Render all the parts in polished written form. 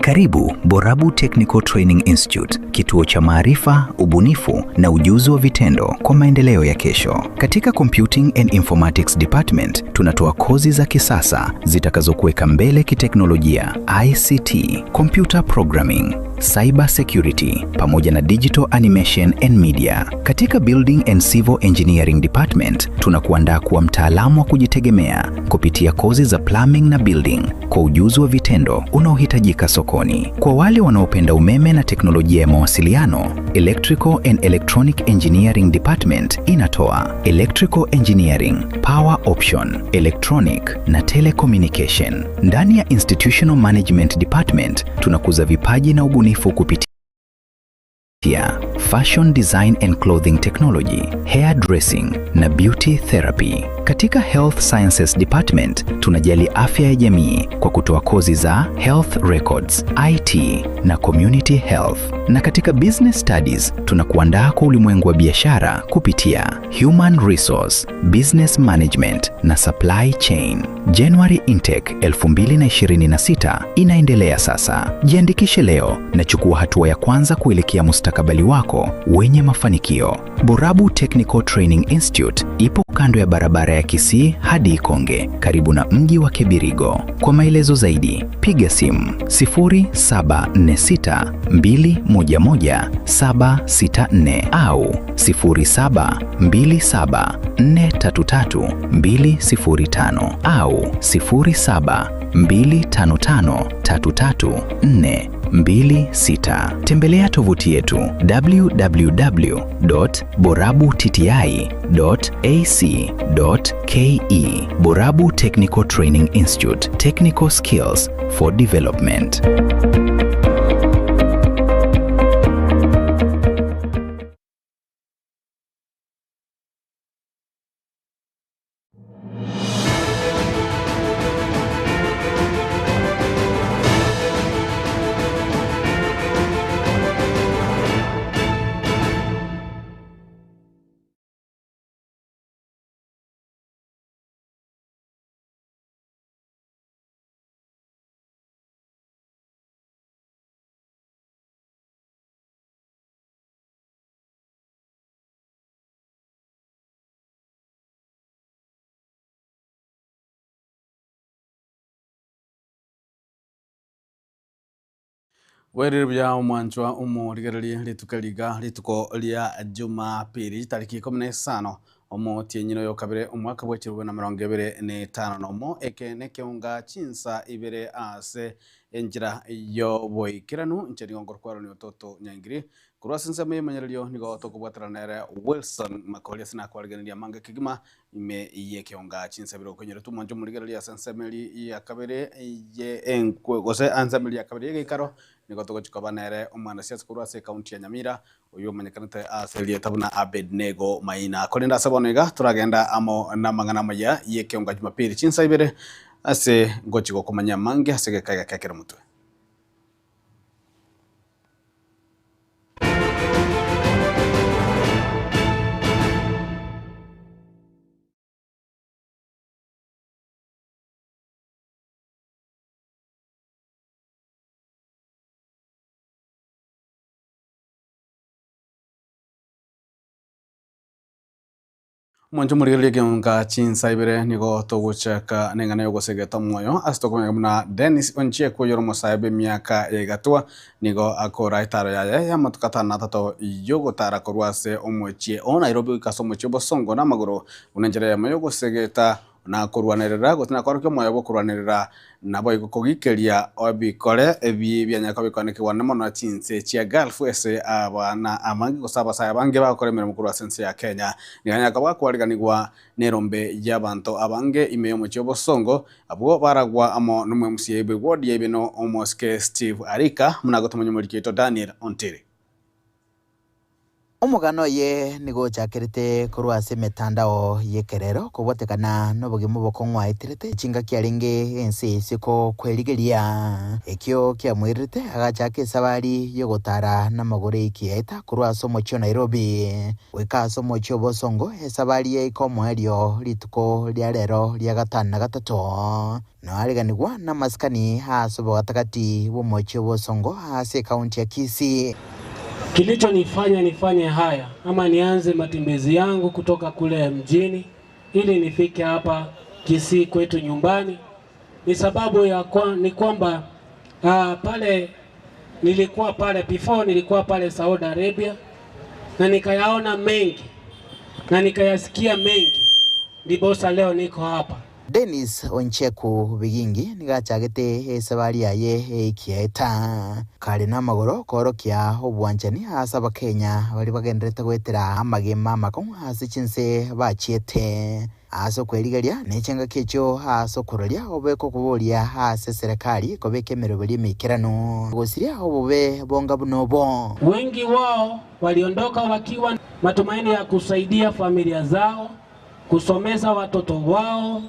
Karibu Borabu Technical Training Institute, kituo cha maarifa, ubunifu na ujuzi wa vitendo kwa maendeleo ya kesho. Katika Computing and Informatics Department, tunatoa kozi za kisasa zitakazokuweka mbele kiteknolojia, ICT, Computer Programming, Cyber Security pamoja na Digital Animation and Media. Katika Building and Civil Engineering Department, tunakuandaa kuwa mtaalamu wa kujitegemea kupitia kozi za Plumbing na Building kwa ujuzi wa vitendo unaohitajika sokoni. Kwa wale wanaopenda umeme na teknolojia ya mawasiliano, Electrical and Electronic Engineering Department inatoa Electrical Engineering, Power Option, Electronic na Telecommunication. Ndani ya Institutional Management Department, tunakuza vipaji na ubunifu kupitia Fashion Design and Clothing Technology, Hair Dressing na Beauty Therapy. Katika Health Sciences Department, tunajali afya ya jamii kwa kutoa kozi za Health Records, IT na Community Health. Na katika Business Studies, tunakuandaa kwa ulimwengu wa biashara kupitia Human Resource, Business Management na Supply Chain. January Intake 2026 inaendelea sasa. Jiandikishe leo na chukua hatua ya kwanza kuelekea mustakabali wako wenye mafanikio. Borabu Technical Training Institute ipo kando ya barabara ya Kisii hadi Ikonge, karibu na mji wa Kibirigo. Kwa maelezo zaidi, piga simu 0746211764 au 0727433205 au 0725533426. Tembelea tovuti yetu www.borabutiti.ac.ke. Borabu Technical Training Institute, Technical Skills for Development. Werere bya umwanjwa umurigarali litukaliga lituko lya Jumapili tariki 15 omotinyino yo kabere umwaka wa 2025 nomo ekene keunga chinsa ibere ase enjira yo boikiranu ncheri ngorkwaro ni ototo nyangiri kurwasinsa me manyaryo nigo tokubwataranere Wilson Makolia sina kwalganiria manga kigima ime iye keunga chinsa biro konyero tumanjo murigarali asansameli ya kabere ye enkwe ansameli ya kabere gekaro nigo togochikobanere omwana siasa kurwase county ya Nyamira uyu manyakanete aselie tabuna Abednego Maina kolinda sabonega turagenda amo na mangana maya ye keunga Jumapili chinsa ibere ase ngochiko kumanya mange asege kaiga kakera mutwe. Mwanjo murigarali keunga chinsa ibere nigo toguchaka nengana yogo segeta moyo astokomenya muna Dennis Oncheko yoromo saibe miaka yegatua nigo akora itaro yaye ya matukata na tato yogo tara korwase omwechie o Nairobi kasomwechie bosongo na maguru unenjere ya mayogo segeta na kurwanerera gotina korokyo moyo bo kurwanerera nabo igukogikeria obikore ebi byanyaka bikonekwa nemo na chinse chia Gulf ese abana amangi gosaba saya bange bakoremera mukuru wa sense ya Kenya niganyaka bakwariganirwa nerombe y'abantu abange imeyo mu cyobosongo abwo baragwa amo numwe musiebe wodi yebino omoske Steve Arika munagotomanyo muri kito Daniel Ontere. Omugano ye nigo chakirite kurwase metandao yekerero kubotekana n'obugimo bokongwa itirete chinga kiaringe ense siko kwerigeria ekyo kiamwirite agachake sabari yogotara n'amagore ikieta kurwase omochio Nairobi wekaso omochio Bosongo esabari ye ikomoerio rituko lya rero lya gatano na gatatu no ariganigwa na maskani hasobo gatakati bomochio Bosongo hase kaunti ya Kisii. Kilichonifanya nifanye haya ama nianze matembezi yangu kutoka kule mjini ili nifike hapa Kisii kwetu nyumbani ni sababu ya ni kwamba pale nilikuwa pale before nilikuwa pale Saudi Arabia na nikayaona mengi na nikayasikia mengi, ndiposa leo niko hapa. Dennis Oncheku Bigingi nigachagete esabari yaye ikieta kare n'amagoro korokia obwanjani asaba Kenya bari bagenderete gwetera amagema makongo hasi chinse bachiete aso kwerigeria nechenga kecho aso kuroria obeko kuboria hase serikali kobeke merobeli mikirano gosiria obobe bonga bunobo. Wengi wao waliondoka wakiwa matumaini ya kusaidia familia zao, kusomeza watoto wao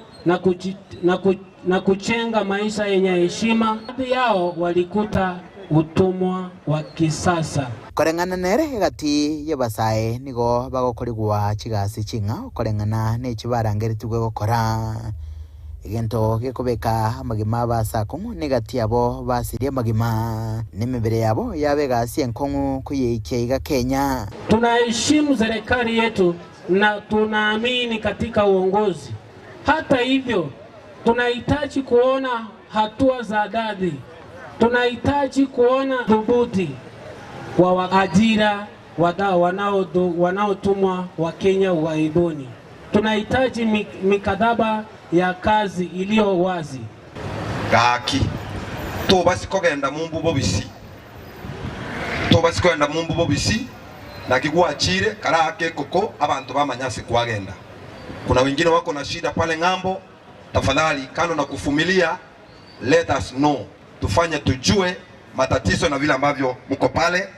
na kuchenga maisha yenye heshima. Baadhi yao walikuta utumwa wa kisasa. Korengana nere gati yebasae nigo bagokorigwa chigasi chinga korengana nechibarangeritwe gukora egento gekobeka amagima basa kongo negati abo basirie magima nemebere yabo yabegasi enkongo kuyeikiga Kenya. Tunaheshimu serikali yetu na tunaamini katika uongozi. Hata hivyo tunahitaji kuona hatua za dhati. Tunahitaji kuona dhubuti wa ajira wanaotumwa wa Kenya ugaibuni. Tunahitaji mikataba ya kazi iliyo wazi. Gaki tobasi kogenda mumbu bobisi. Tobasi kogenda mumbu bobisi na kigwachire karake koko abantu bamanyasi kwagenda. Kuna wengine wako na shida pale ngambo, tafadhali kando na kufumilia, let us know. Tufanye tujue matatizo na vile ambavyo mko pale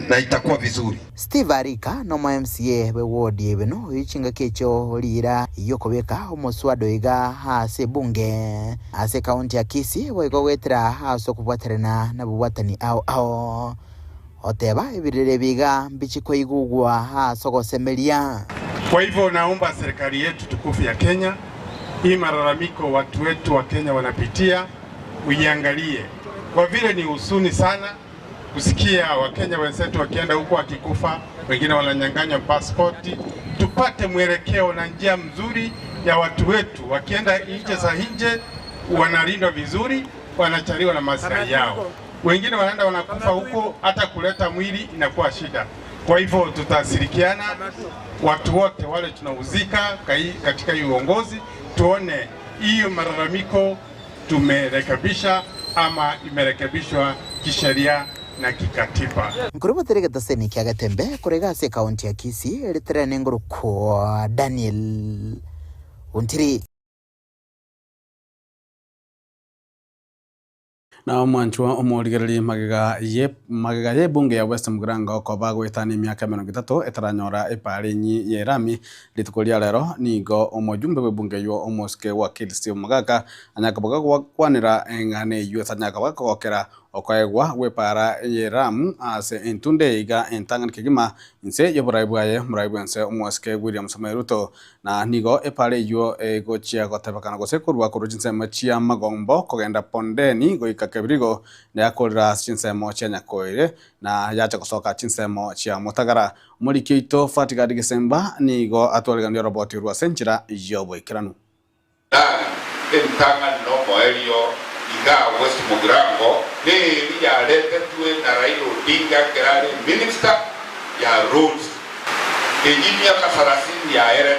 na itakuwa vizuri. Steve Arika no MCA we ward yebeno yichinga kecho lira yokobeka omoswado iga hase bunge ase kaunti ya Kisii wego wetera haso kubwaterana na bubwatani ao oteba ibirere biga mbichiko igugwa haso gosemelia. Kwa hivyo naomba serikali yetu tukufu ya Kenya, hii malalamiko watu wetu wa Kenya wanapitia uiangalie. Kwa vile ni huzuni sana kusikia Wakenya wenzetu wakienda huko wakikufa, wengine wananyang'anywa passport. Tupate mwelekeo na njia mzuri ya watu wetu wakienda nje za nje wanalindwa vizuri, wanachaliwa na maslahi yao. Wengine wanaenda wanakufa huko, hata kuleta mwili inakuwa shida. Kwa hivyo tutashirikiana watu wote wale tunahusika katika uongozi, tuone hiyo malalamiko tumerekebisha ama imerekebishwa kisheria na kikatiba. Nkurubo terega taseni kia gatembe kurega se kaunti ya Kisii eritere nenguru kwa Daniel Untiri. Na mwanchwa omorigereri magega ye bunge ya West Mugirango ko bagwetani miaka 30 etaranyora eparinyi ye rami litukolia rero nigo omojumbe we bunge yo omoske wa Kilsi Mugaga anyakaboga kwanira engane yu sanyaka bakokera okaegwa we para ye ram ase entunde iga entangan kigima inse yobraibwaye muraibwense omoske William Samoei Ruto na nigo epare yo gochia gotebakana gosekurwa kurujinse machia magombo kogenda pondeni goika kebirigo na yakorira chinsemo chia nyakoire na yacha kusoka chinsemo chia mutagara muri kito Fatiga Disemba nigo atwaliganio roboti rwa senchira yobo ikiranu entanga no moelio iga West Mugirango ni ya lete tuwe na Raila Odinga kerale minister ya roads engineer kasarasini ya ere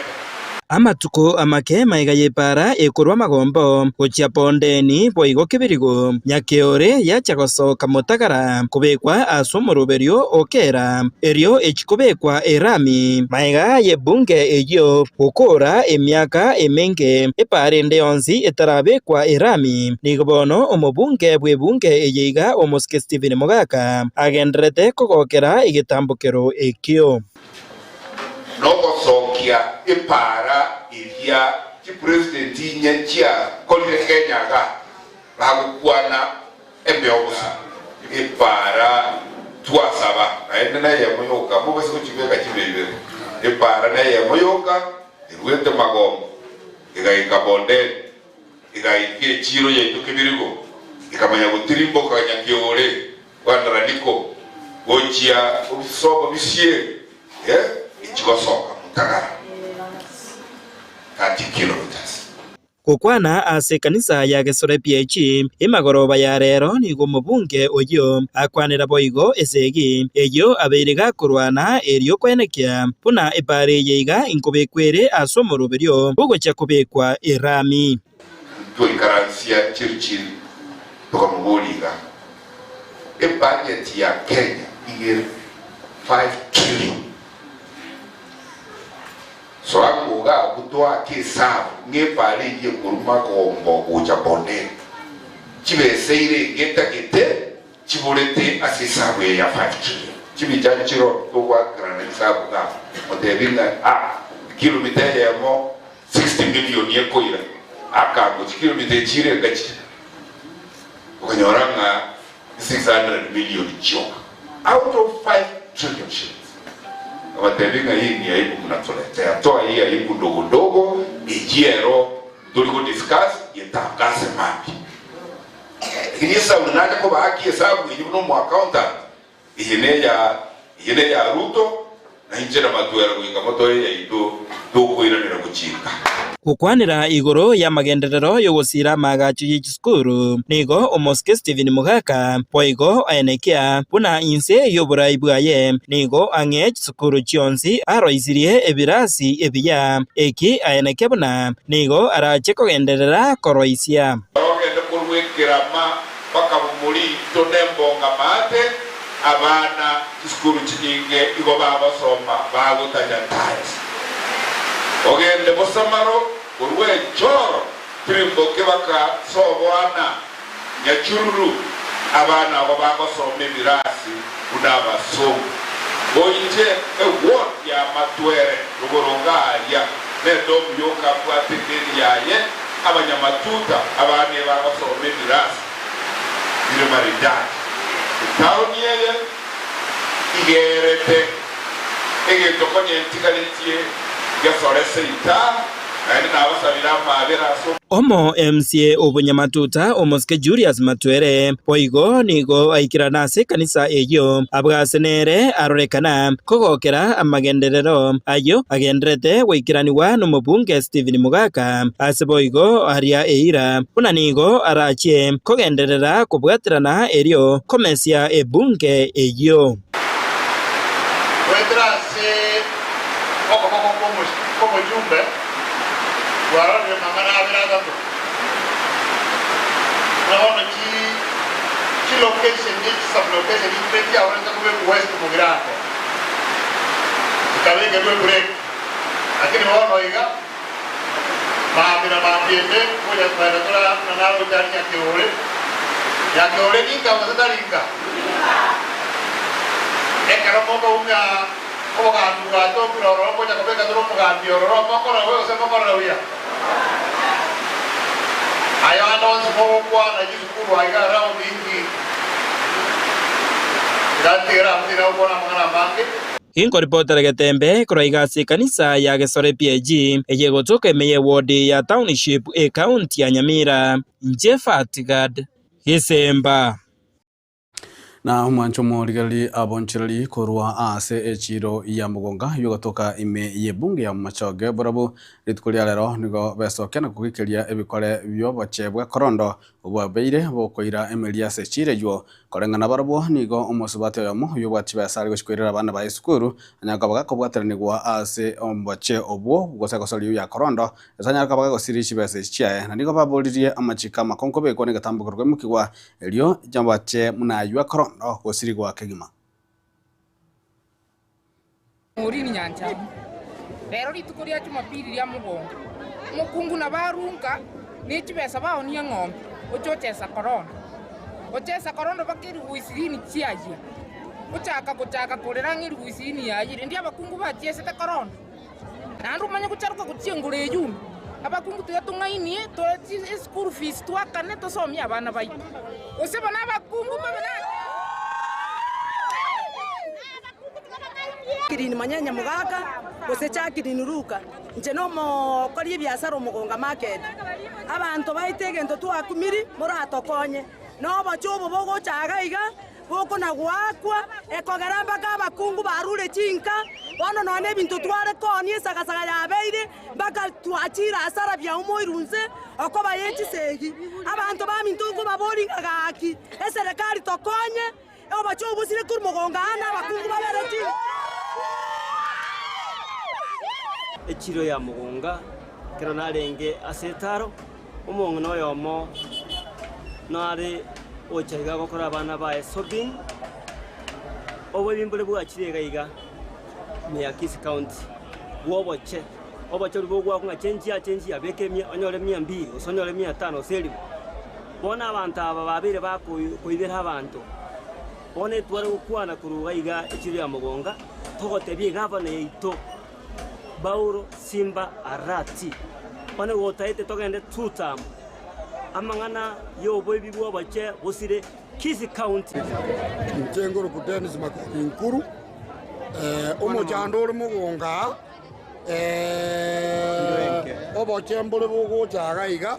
amatuko amake maiga yepara ekorwa magombo gochia pondeni boigo kibirigo nyakeore yacha gosoka motagara kubekwa asomoruberio okera erio echikubekwa erami maiga yebunge eyo gukura emiaka emenge eparende yonsi etarabekwa erami nigobono omobunge bwebunge eyeiga omoske Stephen Mogaka agenderete kogokera igitambukero ekio nogosokia ipara iria kipresidenti nyenchia kolire Kenya ga bagukwana embeogusa ipara tuasaba aende na yemoyoka mubese kuchibeka chibebe ipara na yemoyoka irwete magombo igaika bonde igaikie chiro yaitu kibirigo ikamanya gutirimbo kanyakiore wandaraniko gochia ubisobo bisie ichigosoka mutagara 30 kilometers gukwana ase kanisa ya Gesore PH imagoroba ya rero nigo mubunge oyo akwanira boigo esegi eyo abeiriga kurwana erio kwenekia puna ipare yeiga inkobekwere asomoruberio bugocha kubekwa erami tuikaransia chirchiri tukamuboliga budget ya Kenya igere 5 trillion so akuga kutwa kisabu ngepali ye kuruma kombo uja bonde chibeseire getakete chibolete asisabu ya 5 trillion chibijanchiro towa grana sabu ga modebinga kilomita ya mo 60 million ye koira akago kilomita chire gachi ukanyoranga 600 million choka out of 5 trillion shillings. Abatebinga hii ni aibu mnatuletea. Toa hii aibu ndogo ndogo, ijiero, tuliko discuss, yetangase mapi. Kinisa unaje kwa haki hesabu, ijibu no accountant. Ihene ya Ruto, na injera matuera kuingamoto ya ito, toko iranira kuchika. gukwanira igoro ya magenderero yo gusira magachu y'ikskuru nigo omoske Stephen Mogaka boigo aenekia puna inse yo burai bwaye nigo angech skuru chionsi aroisirie ebirasi ebiya eki aenekia puna nigo arache kogenderera koroisia ogende kurwekirama paka muri tonembo ngamate abana skuru chinyinge igo baba soma bago tajantais ogende bosamaro urwe choro trimbo kebaka sobwana nyachururu abana abo bagosome birasi udaba somo oinje ewot ya matwere rugorongaria nedo myoka kwatekeri yaye abanyamatuta abane bagosome birasi bire maridadi tauni yeye igerete egetokonye ntikaletie Gesorese ita Omo MCA Obunyamatuta omoske Julius Matwere boigo nigo aikiranase kanisa eyo abwasenere arorekana kogokera amagenderero ayo agendrete gwikiraniwa n'omubunge Stephen Mogaka ase boigo aria eira puna nigo arachie kogenderera kubwatirana erio komesia ebunge eyo como jumbe guarda mamana abirada to naona ki location ni sub location ni peti ahora está como west como grande cabe que no break aquí no no oiga maambiende voy a para toda na nave ya que ore ni ka wasa taringa karamoka unga como gato pero robo ya que duro gato robo con robo se con robo ayo ando se kwa na jisukuru aiga round ingi gatira mtira ubona mwana bangi Inko reporter Getembe kroiga se kanisa ya Gesore PG eyegotoke meye ward ya township e county ya Nyamira Jefat God Gisemba Na mwancho morigali abonchirali korwa ase echiro ya mugonga yogotoka ime yebunge ya machoge borabu ritukulia lero nigo besokena kugikiria ebikore byo bachebwa korondo obwabeire bokoira emelia se chire yo korengana barabo nigo omosubate yamo yobwachi basari goshikwerera abana ba esukuru anyaka baga kobwateranigwa ase ombache obwo gose gosori ya korondo esanyaka baga gosirishi base chiae na nigo babolirie amachika makonko be kone gatambukorwe mukigwa elio jambache munaywa korondo gosiri gwa kegima Murini nyanja rero ritukuria Jumapili ria mugongo mukungu na barunga ni chibesa bao ni ng'ombe uchochesa korondo bakiri guisirini chiaje uchaka kurera ngiri guisirini yaje ndia bakungu bachesete korondo nandu manya kucharuka kuchiengure yumi abakungu tuyatungainie to school fees twakane tosomia abana baitu useba na bakungu babana kirini manyanya mugaga gosecha kirini ruka nje no mo kori biasara mugonga market abantu baitege ndo twakumiri muratokonye no bachobo bogo chagaiga boko na gwakwa ekogeramba ka bakungu barure chinka bono none bintu tware konye sagasaga yabeire baka twachira asara bya umoirunze oko bayechi segi abantu bamintu ko baboringa gaki eserikali tokonye obachobo sire kur mugonga ana bakungu babere chinka echiro ya mugonga kero narenge asetaro omongo no yomo nare ochaiga gokora abana bae shopping obo bimbole bwachirega iga me Kisi County woboche obochori bogwa kunga chenji ya bekemia onyore 200 osonyore 500 seli bona abantu aba babire bakoibera abantu bone tware ukwana kuruga iga echiro ya mugonga togotebie gavana ito Bauro Simba Arati bone wotaite togende tutam amangana yo boy bwo bache bosire Kisi County Ntengoro ku Dennis Makinkuru omojandoro mugonga obochembole bogo chagaiga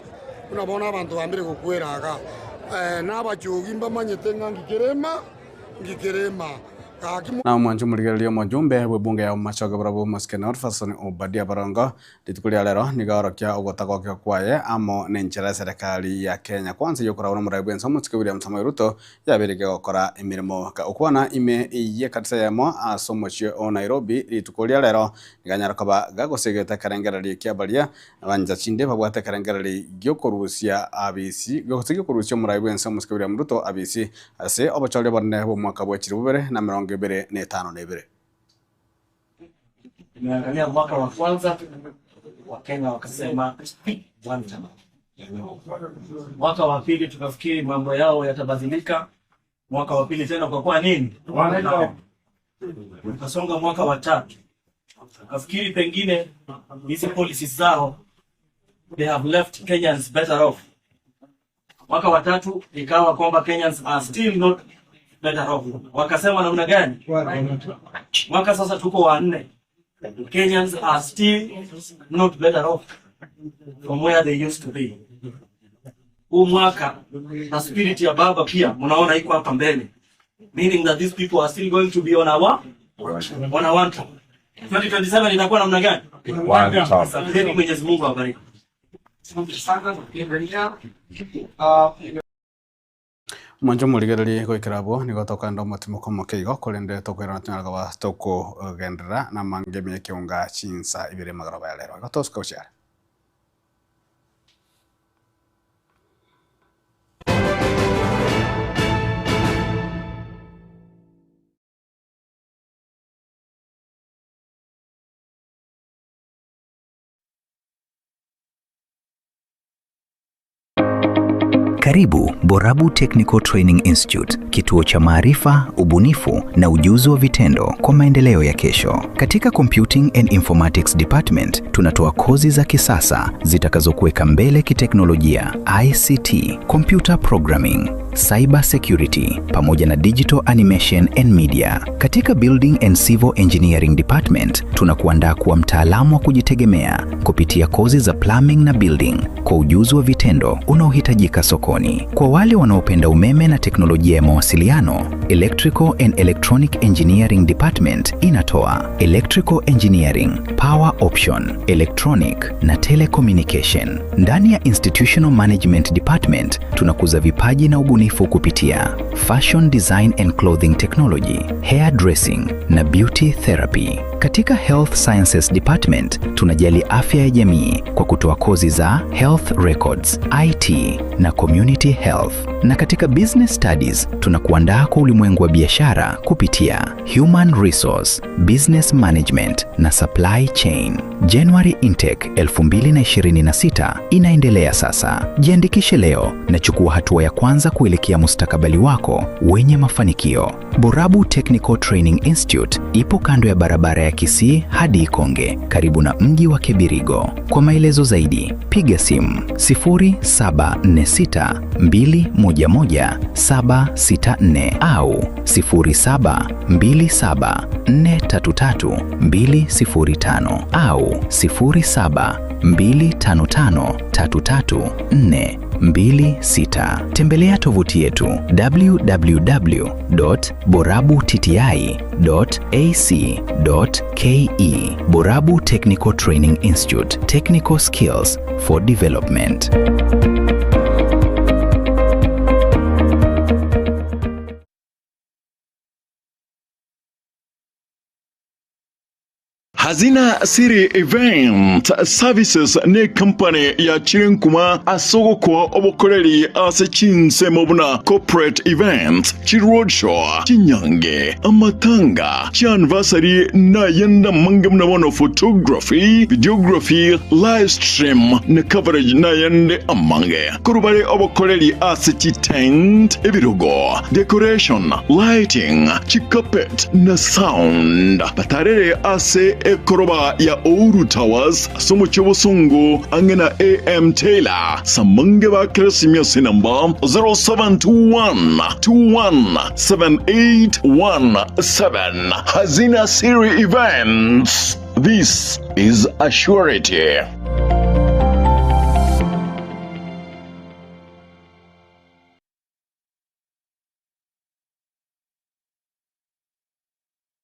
unabona abantu bambire kukweraga n'abachugi mbamanyete ngikirema na mwanju murigererio mujumbe bwebunge ya machoge brabo maskena Orfason Obadia Barongo ritukulia lero nigorokia ogotagokyo kwaye amo nenchera serikali ya Kenya kwanza yokora ura muraibu enso mutike William Samoei Ruto yabirige gukora imirimo ukwana ime iye katsa yamo asomochio o Nairobi ritukulia lero niganyara kaba gagosegeta karengerari kiabalia abanja chinde babwate karengerari gyokorusia abisi gyokosigyo korusio muraibu enso mutike William Ruto abisi ase obachole barne bo mwaka bwachiri bubere na 2025. Tumeangalia mwaka wa kwanza Wakenya wakasema one time. Mwaka wa pili tukafikiri mambo yao yatabadilika. Mwaka wa pili tena kwa nini? Tukasonga mwaka wa tatu. Tukafikiri pengine hizi policies zao they have left Kenyans better off. Mwaka wa tatu ikawa kwamba Kenyans are still not better off. Wakasema namna gani? Mwaka sasa tuko wa 4. Kenyans are still not better off from where they used to be. Huu mwaka na spirit ya baba pia mnaona iko hapa mbele. Meaning that these people are still going to be on our one top. 2027 itakuwa namna gani? Asante Mwenyezi Mungu awabariki. Mwanjo murigererie goikirabo nigotoka ndo mutimo mukeigo kurinde tokwera tunyaraga wa toko gendera na mangeme kiunga chinsa ibire magaro ba lero gotoska ushara Karibu Borabu Technical Training Institute, kituo cha maarifa, ubunifu na ujuzi wa vitendo kwa maendeleo ya kesho. Katika Computing and Informatics Department, tunatoa kozi za kisasa zitakazokuweka mbele kiteknolojia, ICT, computer programming, cyber security pamoja na digital animation and media. Katika Building and Civil Engineering Department tunakuandaa kuwa mtaalamu wa kujitegemea kupitia kozi za plumbing na building kwa ujuzi wa vitendo unaohitajika sokoni. Kwa wale wanaopenda umeme na teknolojia ya mawasiliano, Electrical and Electronic Engineering Department inatoa Electrical Engineering, Power Option, Electronic na Telecommunication. Ndani ya Institutional Management Department tunakuza vipaji na ubunifu kupitia Fashion Design and Clothing Technology, Hair Dressing na Beauty Therapy. Katika Health Sciences Department tunajali afya ya jamii kwa kutoa kozi za Health Records, IT na Community Health. Na katika Business Studies tunakuandaa kwa ulimwengu wa biashara kupitia Human Resource, Business Management na Supply Chain. January Intake 2026 inaendelea sasa. Jiandikishe leo na chukua hatua ya kwanza kuelekea mustakabali wako wenye mafanikio. Borabu Technical Training Institute ipo kando ya barabara ya Kisii hadi Ikonge, karibu na mji wa Kibirigo. Kwa maelezo zaidi, piga simu 0746211764 au 0727433205 au 0725533426. Tembelea tovuti yetu www.borabu.tti.ac.ke. Borabu Technical Training Institute, Technical Skills for Development. Hazina Siri Event Services ne company ya Chirinkuma asogo kwa obokoreri ase chinse mobuna corporate event chiroadshow chinyange amatanga chianniversary na yenda mangamna mono photography, videography, live stream na coverage na yende amange kurubare obokoreri ase chitent ebirogo decoration, lighting, chikapet na sound batarere ase koroba ya Ouru Towers somo chobosungu angena AM Taylor samange ba kresimia sinamba 0721217817. Hazina Siri Events, this is a surety.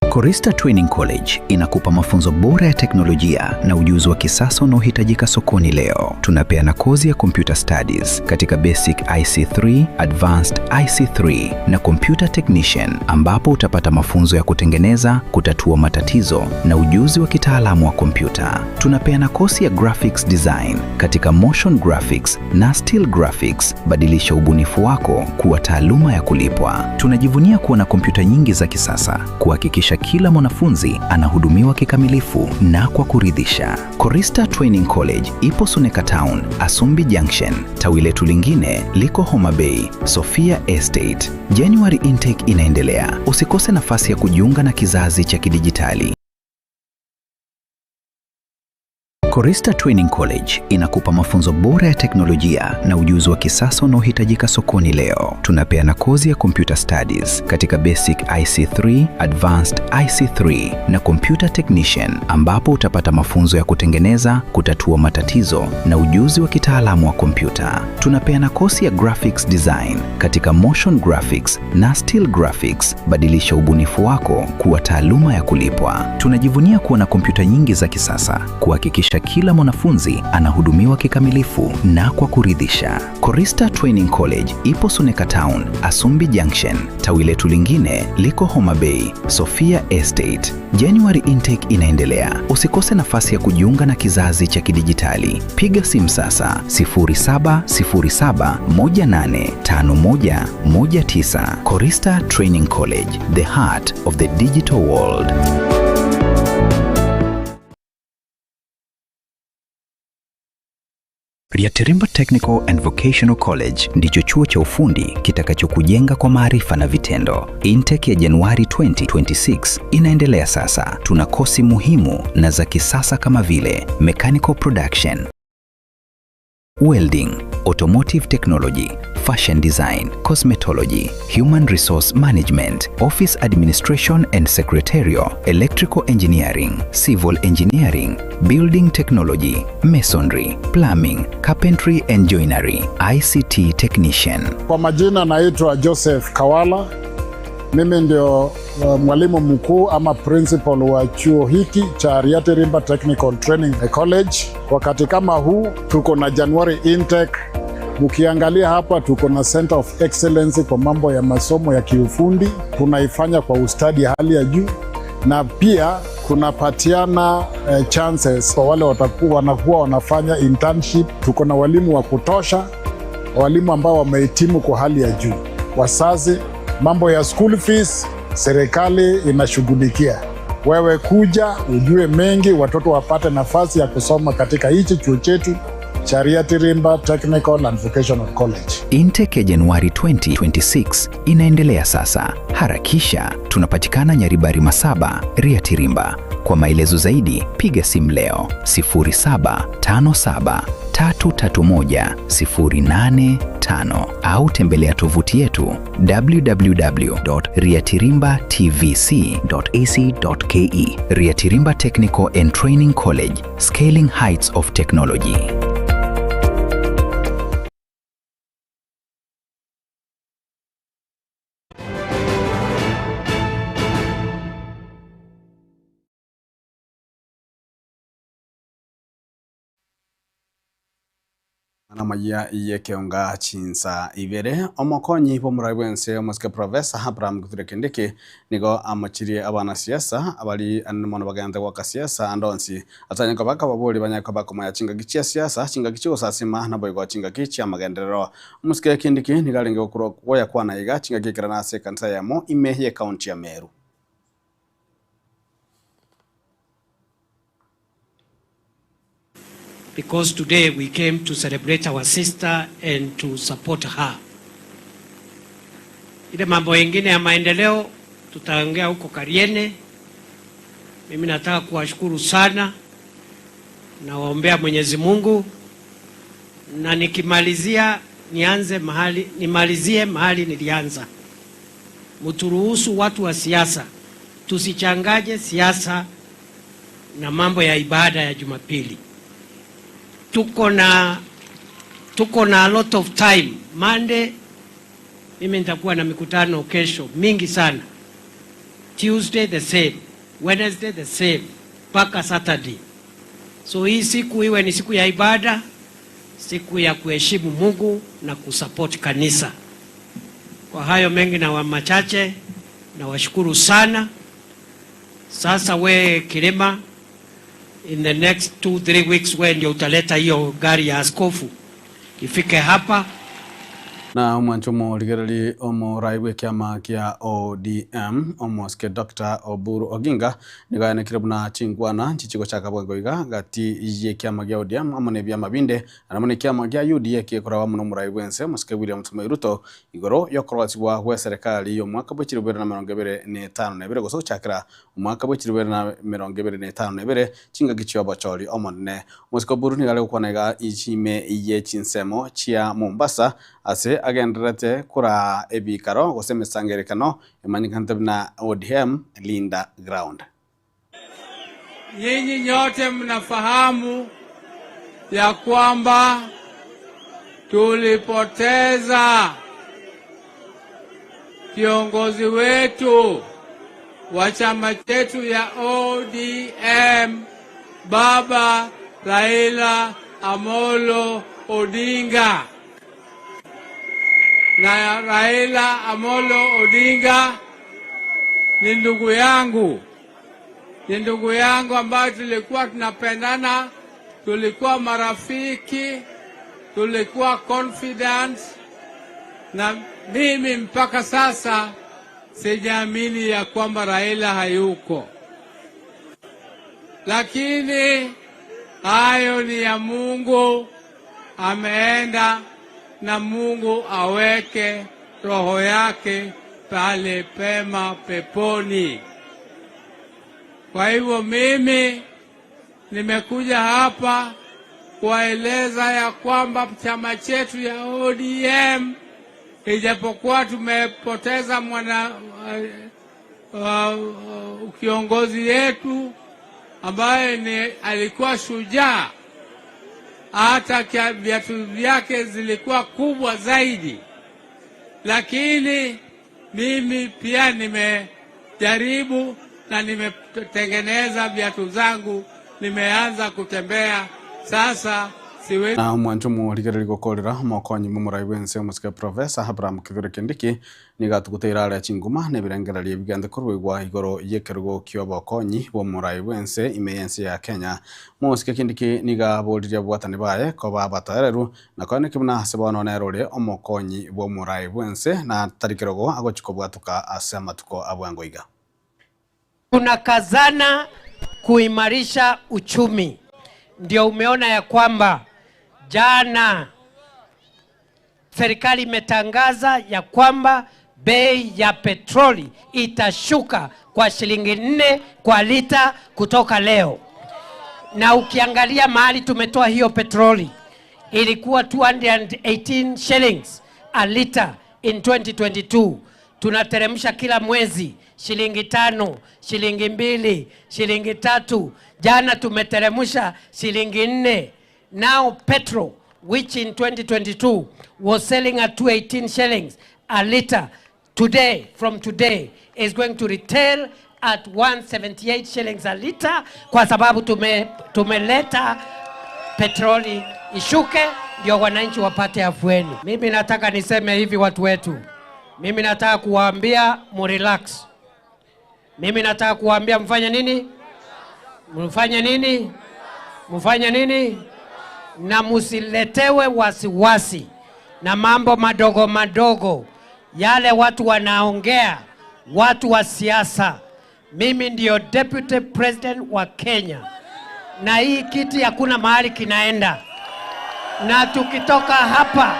Korista Training College inakupa mafunzo bora ya teknolojia na ujuzi wa kisasa unaohitajika sokoni leo. Tunapeana kozi ya Computer Studies katika Basic IC3, Advanced IC3 na Computer Technician, ambapo utapata mafunzo ya kutengeneza, kutatua matatizo na ujuzi wa kitaalamu wa kompyuta. Tunapeana kozi ya Graphics Design katika Motion Graphics na Still Graphics. Badilisha ubunifu wako kuwa taaluma ya kulipwa. Tunajivunia kuwa na kompyuta nyingi za kisasa kuhakikisha kila mwanafunzi anahudumiwa kikamilifu na kwa kuridhisha. Korista Training College ipo Suneka Town, Asumbi Junction. Tawi letu lingine liko Homa Bay, Sophia Estate. January Intake inaendelea. Usikose nafasi ya kujiunga na kizazi cha kidijitali. Korista Training College inakupa mafunzo bora ya teknolojia na ujuzi wa kisasa unaohitajika sokoni leo. Tunapeana kozi ya Computer Studies katika Basic IC3, Advanced IC3 na Computer Technician, ambapo utapata mafunzo ya kutengeneza, kutatua matatizo na ujuzi wa kitaalamu wa kompyuta. Tunapeana kozi ya Graphics Design katika Motion Graphics na Still Graphics. Badilisha ubunifu wako kuwa taaluma ya kulipwa. Tunajivunia kuwa na kompyuta nyingi za kisasa kuhakikisha kila mwanafunzi anahudumiwa kikamilifu na kwa kuridhisha. Korista Training College ipo Suneka Town, Asumbi Junction. Tawi letu lingine liko Homa Bay, Sophia Estate. January Intake inaendelea. Usikose nafasi ya kujiunga na kizazi cha kidijitali. Piga simu sasa 0707185119. Korista Training College, the heart of the digital world. Ryatiremba Technical and Vocational College ndicho chuo cha ufundi kitakachokujenga kwa maarifa na vitendo. Intake ya Januari 2026 inaendelea sasa. Tuna kosi muhimu na za kisasa kama vile Mechanical Production, Welding, automotive technology, fashion design, cosmetology, human resource management, office administration and secretarial, electrical engineering, civil engineering, building technology, masonry, plumbing, carpentry and joinery, ICT technician. Kwa majina naitwa Joseph Kawala. Mimi ndio mwalimu mkuu ama principal wa chuo hiki cha Riathi Rimba Technical Training College. Wakati kama huu tuko na January intake. Ukiangalia hapa tuko na Center of Excellence kwa mambo ya masomo ya kiufundi. Tunaifanya kwa ustadi hali ya juu, na pia kunapatiana chances kwa wale wanakuwa wanafanya internship. Tuko na walimu wa kutosha, walimu ambao wamehitimu kwa hali ya juu. Wazazi, mambo ya school fees serikali inashughulikia. Wewe kuja ujue mengi, watoto wapate nafasi ya kusoma katika hichi chuo chetu cha Riathi Rimba Technical and Vocational College. Intake ya Januari 2026 inaendelea sasa. Harakisha, tunapatikana Nyaribari Masaba, Riathi Rimba. Kwa maelezo zaidi piga simu leo 0757331085 au tembelea tovuti yetu www.riathirimbatvc.ac.ke. Riathi Rimba Technical and Training College, scaling heights of technology. Anamaya yekeonga chinsa ibere omokonyi pomurai bwense omuske Professor Abraham Kithure Kindiki nigo amachirie abana siasa abali anmono baganda kwa siasa andonsi atanya kabaka babuli banyaka bakoma chinga gichia siasa chinga gichio sasima na boygo chinga gichia magenderero omuske Kindiki nigalenge okuro koya kwana iga chinga gikirana se kansa yamo imehye county ya Meru. Because today we came to celebrate our sister and to support her. Ile mambo mengine ya maendeleo tutaongea huko Kariene. Mimi nataka kuwashukuru sana na waombea Mwenyezi Mungu, na nikimalizia nimalizie mahali nilianza. Mturuhusu watu wa siasa tusichangaje siasa na mambo ya ibada ya Jumapili. Tuko na a lot of time. Monday mimi nitakuwa na mikutano kesho mingi sana. Tuesday the same, Wednesday the same, mpaka Saturday. So hii siku iwe ni siku ya ibada, siku ya kuheshimu Mungu na kusupport kanisa. Kwa hayo mengi na machache na washukuru sana. Sasa we Kirema, in the next 2-3 weeks when ndio utaleta hiyo gari ya askofu ifike hapa. Na mwanchomo ligerali omo raiwe kiama kia ODM omoske Dr. Oburu Oginga nigayane kirabuna chingwana chichiko chaka bwengoiga gati iye kiama kia ODM amone bya mabinde anamone kiama kia UDA kiekora wa muno muraiwe wense moske William Samoei Ruto igoro yokorwasiwa we serikali yo mwaka bw'ekiri 2025 nebere goso chakira umwaka bw'ekiri 2025 nebere chinga gichyo bochori omonne moske Oburu nigale kwanega ichime iye chinsemo chia Mombasa ase agenderete kura ebikaro gosemesangerekano emanyikantabna ODM Linda Ground. Nyinyi nyote mnafahamu ya kwamba tulipoteza kiongozi wetu wa chama chetu ya ODM Baba Raila Amolo Odinga. Na Raila Amolo Odinga ni ndugu yangu ambayo tulikuwa tunapendana, tulikuwa marafiki, tulikuwa confident, na mimi mpaka sasa sijaamini ya kwamba Raila hayuko. Lakini hayo ni ya Mungu, ameenda, na Mungu aweke roho yake pale pema peponi. Kwa hivyo mimi nimekuja hapa kuwaeleza ya kwamba chama chetu ya ODM ijapokuwa tumepoteza kiongozi yetu ambaye alikuwa shujaa, hata viatu vyake zilikuwa kubwa zaidi, lakini mimi pia nimejaribu na nimetengeneza viatu zangu, nimeanza kutembea sasa. Na mwanjo muhorigere gukorera mokonyi mumurai wense musike Professor Abraham Kithure Kindiki nigatugutira ari chinguma ne birengererie bigande kurwigwa igoro yekerugo kyo bokonyi bo murai wense imeyense ya Kenya. Musike Kindiki nigaburiria bwatani baye ko babatareru na kone kibuna hasebono nerore omokonyi bo murai wense na tarikerogo agochiko bwatuka asema tuko abwangoiga. Kuna kazana kuimarisha uchumi. Ndio umeona ya kwamba jana serikali imetangaza ya kwamba bei ya petroli itashuka kwa shilingi 4 kwa lita kutoka leo. Na ukiangalia mahali tumetoa hiyo petroli, ilikuwa 218 shillings a liter in 2022. Tunateremsha kila mwezi shilingi 5, shilingi 2, shilingi 3. Jana tumeteremsha shilingi 4. Now petrol, which in 2022 was selling at 218 shillings a liter, today, from today, is going to retail at 178 shillings a liter, kwa sababu tumeleta petroli ishuke ndio wananchi wapate afueni. Mimi nataka niseme hivi watu wetu. Mimi nataka kuwaambia mrelax. Mimi nataka kuwaambia mfanye nini? Mfanye nini? Mfanye nini? Na musiletewe wasiwasi na mambo madogo madogo yale watu wanaongea, watu wa siasa. Mimi ndio Deputy President wa Kenya, na hii kiti hakuna mahali kinaenda, na tukitoka hapa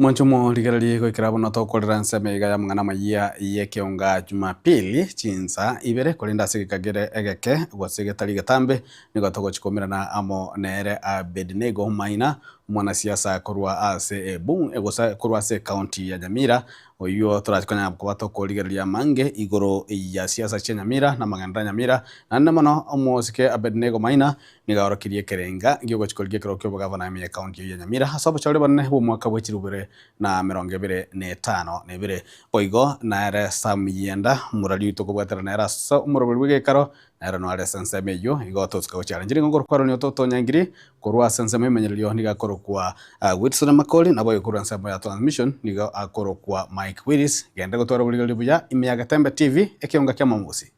Mwanchumo ligerali ko ikirabo na tokorera nseme iga ya mwana mayia yekeonga Jumapili chinsa ibere kolinda sigikagere egeke gwasige gatambe nigo togochikomera na amo nere Abednego Maina mwana siasa korwa ase ebung egosa korwa ase county ya Nyamira oyo turachikonya kubato koligeria mange igoro ya siasa cha Nyamira na maganda Nyamira na namano omosike Abednego Maina nigaorokirie kerenga gigo chikoligie kirokyo gavana ya county ya Nyamira hasobo chale banne bo mwaka bwechirubere na 25 nebire oigo na ere samiyenda murali tokobwatera na era so murobwe gekaro na no ale senseme yo igo toska go challenge ngoro kwaro ni toto nyangiri korwa senseme menyelio niga koro kwa Wilson Makoli na boyo kurwa nsemo ya transmission niga akoro kwa Mike Willis gende gotwara buligali buya imiyaga Tembe TV ekionga kya mamusi.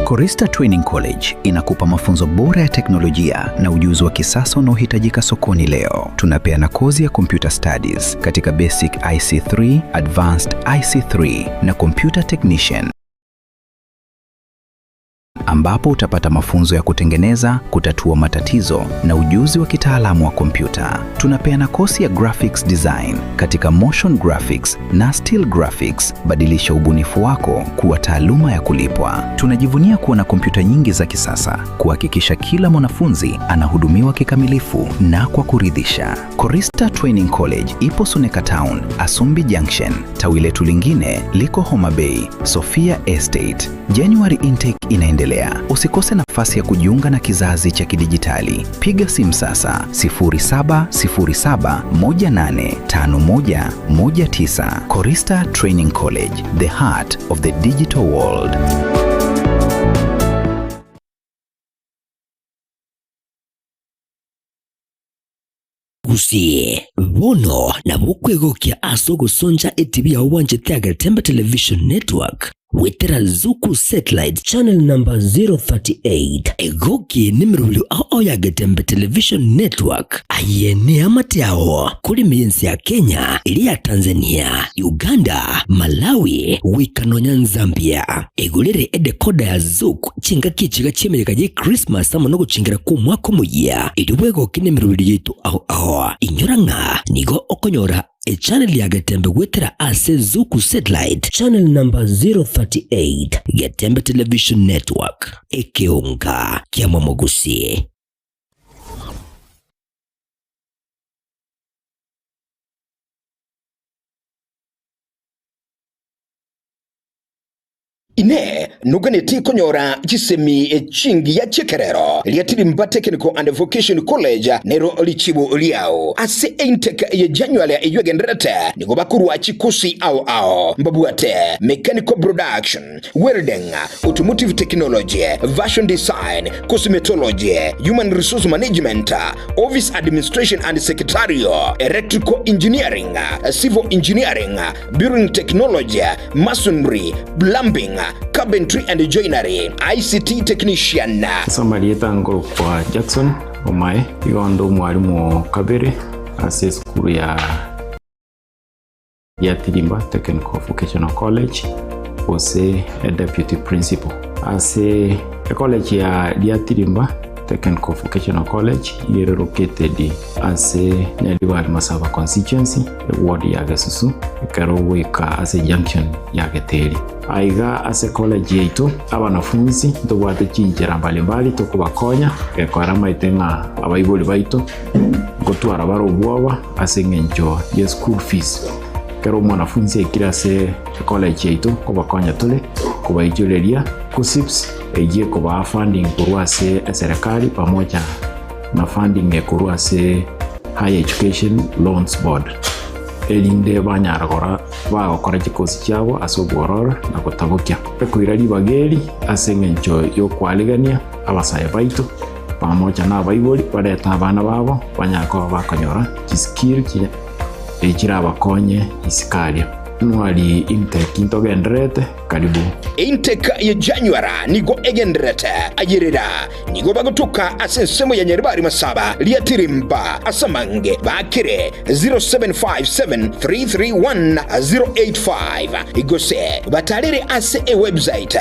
Korista Training College inakupa mafunzo bora ya teknolojia na ujuzi wa kisasa unaohitajika sokoni leo. Tunapeana kozi ya Computer Studies katika Basic IC3, Advanced IC3 na Computer Technician, ambapo utapata mafunzo ya kutengeneza, kutatua matatizo na ujuzi wa kitaalamu wa kompyuta. Tunapeana kozi ya Graphics Design katika Motion Graphics na Still Graphics. Badilisha ubunifu wako kuwa taaluma ya kulipwa. Tunajivunia kuwa na kompyuta nyingi za kisasa, kuhakikisha kila mwanafunzi anahudumiwa kikamilifu na kwa kuridhisha. Korista Training College ipo Suneka Town, Asumbi Junction. Tawi letu lingine liko Homa Bay, Sophia Estate. January intake inaendelea. unaendelea. Usikose nafasi ya kujiunga na kizazi cha kidijitali. Piga simu sasa 0707185119. Korista Training College, the heart of the digital world. Gusie bono na bukwegokia asogo sonja ETV ya wanje Tiaga Tembe Television Network wetera Zuku Satellite Channel number 038 egoki nimirulu ao ya Getembe Television Network ayene amatiao kuri miensi ya Kenya, ili ya Tanzania, Uganda, Malawi, wikanonya Zambia. Egulere edekoda ya Zuku chinga kichiga chimereka je Christmas amonogo chingira ku mwaka muya idubwego kinemirulu yitu ao inyoranga nigo okonyora a channel ya Getembe wetera ase Zuku Satellite Channel number 038 Getembe Television Network ekeonga kia Mwamogusie. Ine nuganeti konyora jisemi chingi ya chekerero liatirimba Technical and Vocational College nero lichibu liao ase intake ya January ya genderete nigoba kurwa chikusi ao mbabuate mechanical production, welding, automotive technology, fashion design, cosmetology, human resource management, office administration and secretarial, electrical engineering, civil engineering, building technology, masonry, plumbing, carpentry and joinery, ICT technician. Samarieta ngoro kwa Jackson Omae igondo mwalimu Kabere ase school ya Tirimba Technical Vocational College ose a deputy principal ase college ya Tirimba Technical Vocational College is located as a Neliwad Masaba constituency, the ward ya Gasusu, Karoweka as a junction ya Geteri. Aiga as a college yetu, abanafunzi tuwate chinjira mbalimbali tukubakonya ekwarama itenga abayibuli baito gotwara baro bwaba asengenjo ye school fees. Kero mwanafunzi ekira se college yetu kubakonya tule kubaijuleria kusips ejie kuba funding kuruase serikali pamoja na funding kuruase High Education Loans Board. Elinde banyaragora bagokora chikosi cyabo asobworora na kutabukia kwirari bageri asengenjo yo kwaligania abasaye baito pamoja na abayiboli bareta abana babo banyako bakonyora kiskill ekira bakonye isikalia. Nwali intake intogendrete karibu. Intake ya January nigo egendrete ayirira nigo bagutuka asensemo ya Nyaribari Masaba liatirimba asamange bakire 0757331085 igose batalire ase e website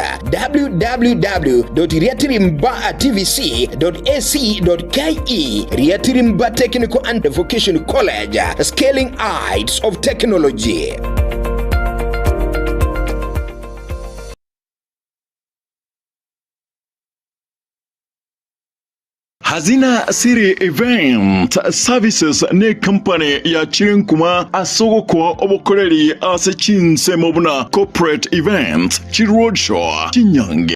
www.riatirimba.tvc.ac.ke. Riatirimba Technical and Vocational College, scaling heights of technology. Hazina Siri Event Services ne company ya Chirinkuma asogo kwa obokoreri ase chinse mobuna corporate event Chiroadshow Chinyange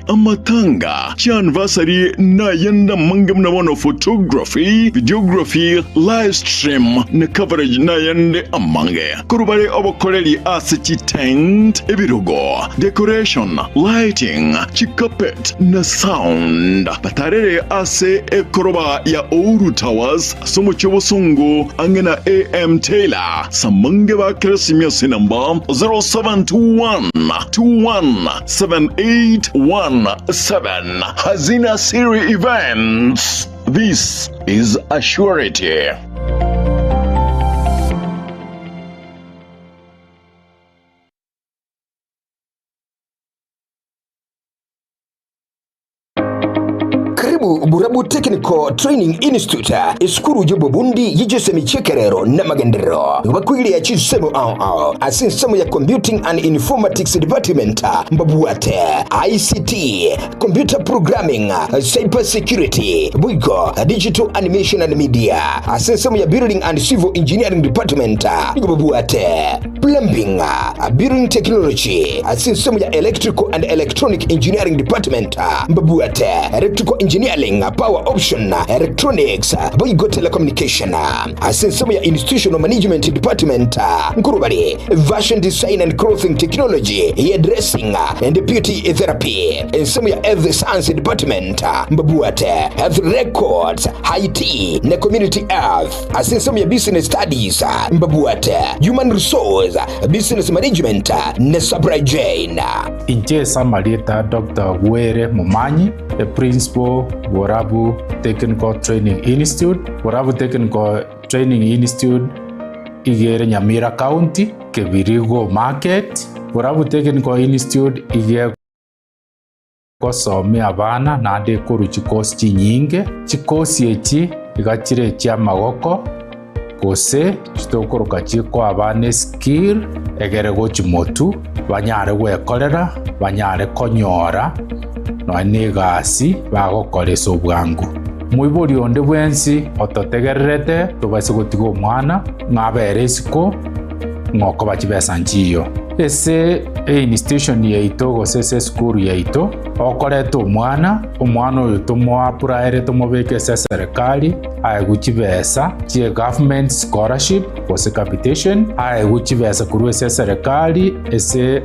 amatanga anniversary na yenda mangam na mono photography, videography, live stream na coverage na yende amange kurubare obokoreri ase tent ebirogo decoration, lighting, carpet na sound batarere ase ekoroba ya Ouru Towers somo chobosungu angena AM Taylor samange ba kresimia number 0721 217817. Hazina Siri Events. This is a surety. Burabu Technical Training Institute iskuru jobo bundi yijesemi chekerero na magendero bakwilia chisemo asinsemo ya Computing and Informatics Department mbabuate ICT Computer Programming Cyber Security buigo Digital Animation and Media asinsemo ya Building and Civil Engineering Department mbabuate Plumbing Building Technology asinsemo ya Electrical and Electronic Engineering Department mbabuate Electrical Engineering Power Option Electronics buigo Telecommunication asinsemo ya Institutional Management Department Nkurubari Fashion Design and Clothing Technology Hairdressing and Beauty Therapy asinsemo ya Health Science Department mbabuate Health Records IT na Community Health asinsemo ya Business Studies mbabuate Human Resource Business Management na Supply Chain. Inje samarita Dr. Were Mumanyi, the principal Burabu Technical Training Institute. Burabu Technical Training Institute igere Nyamira County, Kebirigo Market. Burabu Technical Institute igere kosome abana nande kuru chikosi nyinge. Chikosi echi igachire chia magoko kose chitokoroka chiko abane skill egere gochimotu banyare gwekorera banyare konyora none gasi bagokoresa obwangu mwibori onde bwensi ototegererete tobase gotiga omwana ngabere isiko ngoko bachibesa nchiyo ese institution yaito gose school yaito okoreta omwana oyo tomoapuraere tomobeke serikali aeguchibesa chie government scholarship gose capitation aeguchibesa kurwe serikali ese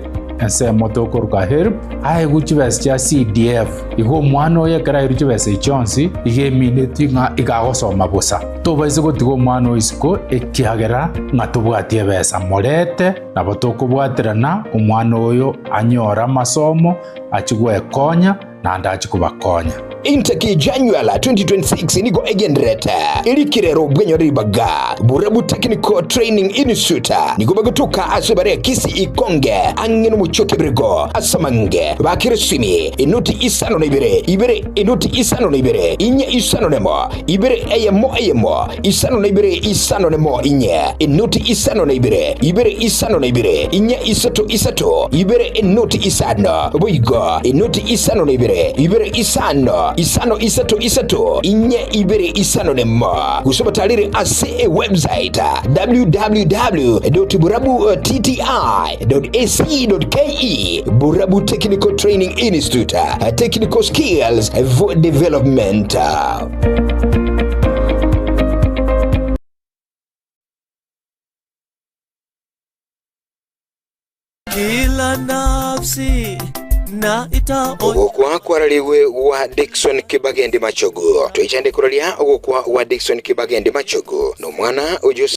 moto koruka help aeguchibesa chia CDF igo omwana oyo ekera iruchibesa ichonsi igemineti nga igagosoma bosa tobaise gotiga omwana oyo isiko ekiagera nga tobwatie besa morete nabo tokobwaterana omwana oyo anyora masomo achigwekonya nanda achikubakonya. Intake January 2026 nigo egenderete ilikirero bwenyori baga Burabu Technical Training Institute nigo bagutuka asebare kisi ikonge angeno muchoke brigo asamange bakiresimi inuti isano na ibere inuti isano na ibere inye isano nemo ibere eyemo isano na isano nemo inye inuti isano na ibere isano na ibere inye isato ibere inuti isano boigo inuti isano na ibere isano isato inye ibere isano nemo kusoma taliri ase website www.burabu.tti.ac.ke Burabu Technical Training Institute Technical Skills for Development. Kila nafsi na ita ogokwa kwaraliwe wa Dickson Kibagende Machogo tuichande kuralia ogokwa wa Dickson Kibagende Machogo no mwana ojo